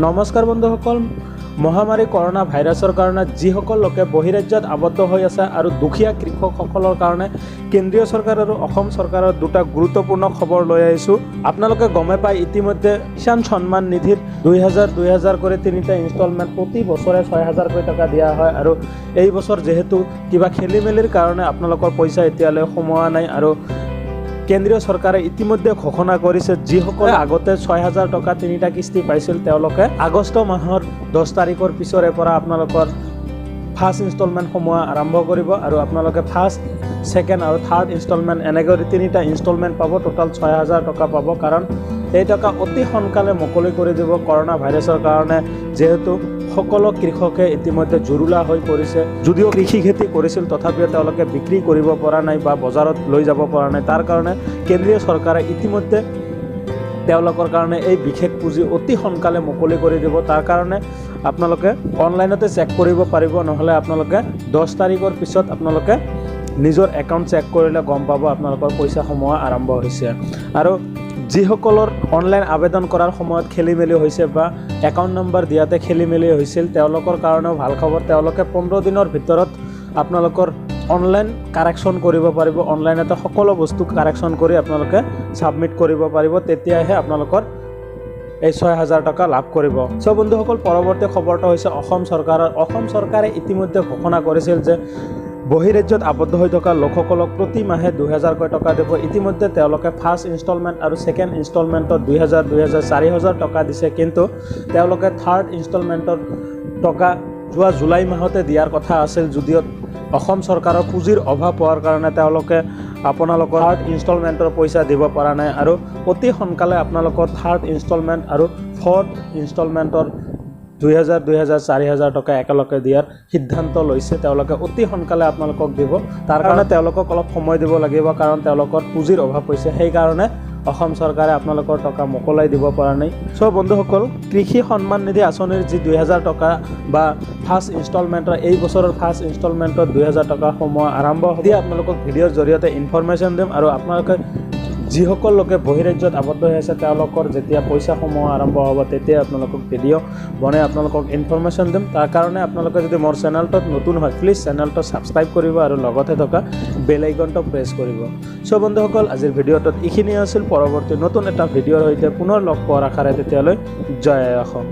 নমস্কাৰ বন্ধুসকল, মহামাৰী কৰোনা ভাইৰাছৰ কাৰণে যিসকল লোকে বহিৰাজ্যত আবদ্ধ হৈ আছে আৰু দুখীয়া কৃষকসকলৰ কাৰণে কেন্দ্ৰীয় চৰকাৰ আৰু অসম চৰকাৰৰ দুটা গুৰুত্বপূৰ্ণ খবৰ লৈ আহিছোঁ। আপোনালোকে গমে পায় ইতিমধ্যে কিষাণ সন্মান নিধিত 2000 কৰি তিনিটা ইনষ্টলমেণ্ট প্ৰতি বছৰে 6000 টকা দিয়া হয় আৰু এই বছৰ যেহেতু কিবা খেলি মেলিৰ কাৰণে আপোনালোকৰ পইচা এতিয়ালৈ সোমোৱা নাই আৰু কেন্দ্ৰীয় চৰকাৰে ইতিমধ্যে ঘোষণা কৰিছে যিসকলে আগতে 6000 টকা তিনিটা কিস্তি পাইছিল তেওঁলোকে আগষ্ট মাহৰ 10 তাৰিখৰ পিছৰে পৰা আপোনালোকৰ ফাৰ্ষ্ট ইনষ্টলমেণ্ট সোমোৱা আৰম্ভ কৰিব আৰু আপোনালোকে ফাৰ্ষ্ট, ছেকেণ্ড আৰু থাৰ্ড ইনষ্টলমেণ্ট এনেকৈ তিনিটা ইনষ্টলমেণ্ট পাব। টোটাল 6000 টকা পাব, কাৰণ এই টকা অতি সোনকালে মুকলি কৰি দিব কৰোনা ভাইৰাছৰ কাৰণে। যিহেতু সকলো কৃষকে ইতিমধ্যে জুৰুলা হৈ পৰিছে, যদিও কৃষি খেতি কৰিছিল তথাপিও তেওঁলোকে বিক্ৰী কৰিব পৰা নাই বা বজাৰত লৈ যাব পৰা নাই। তাৰ কাৰণে কেন্দ্ৰীয় চৰকাৰে ইতিমধ্যে তেওঁলোকৰ কাৰণে এই বিশেষ পুঁজি অতি সোনকালে মুকলি কৰি দিব। তাৰ কাৰণে আপোনালোকে অনলাইনতে চেক কৰিব পাৰিব, নহ'লে আপোনালোকে 10 তাৰিখৰ পিছত আপোনালোকে নিজৰ একাউণ্ট চেক কৰিলে গম পাব আপোনালোকৰ পইচা সোমোৱা আৰম্ভ হৈছে। আৰু যিসকলৰ অনলাইন আবেদন কৰাৰ সময়ত খেলি মেলি হৈছে বা একাউণ্ট নম্বৰ দিয়াতে খেলি মেলি হৈছিল তেওঁলোকৰ কাৰণেও ভাল খবৰ। তেওঁলোকে 15 দিনৰ ভিতৰত আপোনালোকৰ অনলাইন কাৰেকশ্যন কৰিব পাৰিব। অনলাইনতে সকলো বস্তু কাৰেকশ্যন কৰি আপোনালোকে ছাবমিট কৰিব পাৰিব, তেতিয়াহে আপোনালোকৰ এই 6000 টকা লাভ কৰিব। বন্ধুসকল, পৰৱৰ্তী খবৰটো হৈছে অসম চৰকাৰৰ। অসম চৰকাৰে ইতিমধ্যে ঘোষণা কৰিছিল যে বহিৰাজ্যত আবদ্ধ হৈ থকা লোকসকলক প্ৰতি মাহে 2000 টকা দিব। ইতিমধ্যে তেওঁলোকে ফাৰ্ষ্ট ইনষ্টলমেণ্ট আৰু ছেকেণ্ড ইনষ্টলমেণ্টত 4000 টকা দিছে, কিন্তু তেওঁলোকে থাৰ্ড ইনষ্টলমেণ্টৰ টকা যোৱা জুলাই মাহতে দিয়াৰ কথা আছিল, যদিও অসম চৰকাৰৰ পুঁজিৰ অভাৱ হোৱাৰ কাৰণে তেওঁলোকে আপোনালোকৰ থাৰ্ড ইনষ্টলমেণ্টৰ পইচা দিব পৰা নাই। আৰু অতি সোনকালে আপোনালোকৰ থাৰ্ড ইনষ্টলমেণ্ট আৰু ফ'ৰ্থ ইনষ্টলমেণ্টৰ 4000 টকা একেলগে দিয়াৰ সিদ্ধান্ত লৈছে। তেওঁলোকে অতি সোনকালে আপোনালোকক দিব। তাৰ কাৰণে তেওঁলোকক অলপ সময় দিব লাগিব, কাৰণ তেওঁলোকৰ পুঁজিৰ অভাৱ হৈছে। সেইকাৰণে অসম চৰকাৰে আপোনালোকৰ টকা মোকলাই দিব পৰা নাই। বন্ধুসকল, কৃষি সন্মান নিধি আঁচনিৰ যি 2000 টকা বা ফাৰ্ষ্ট ইনষ্টলমেণ্টৰ এই বছৰৰ ফাৰ্ষ্ট ইনষ্টলমেণ্টত 2000 টকা সোমোৱা আৰম্ভ হ'ব। আপোনালোকক ভিডিঅ'ৰ জৰিয়তে ইনফৰমেশ্যন দিম আৰু আপোনালোকে যিসকল লোকে বহিৰাজ্যত আবদ্ধ হৈ আছে তেওঁলোকৰ যেতিয়া পইচা সোমোৱা আৰম্ভ হ'ব তেতিয়া আপোনালোকক ভিডিঅ' বনাই আপোনালোকক ইনফৰমেশ্যন দিম। তাৰ কাৰণে আপোনালোকে যদি মোৰ চেনেলটোত নতুন হয় প্লিজ চেনেলটো ছাবস্ক্ৰাইব কৰিব আৰু লগতে থকা বেল আইকনটো প্ৰেছ কৰিব। বন্ধুসকল, আজিৰ ভিডিঅ'টোত এইখিনিয়ে আছিল। পৰৱৰ্তী নতুন এটা ভিডিঅ'ৰ সৈতে পুনৰ লগ পোৱাৰ আশাৰে তেতিয়ালৈ জয় অসম।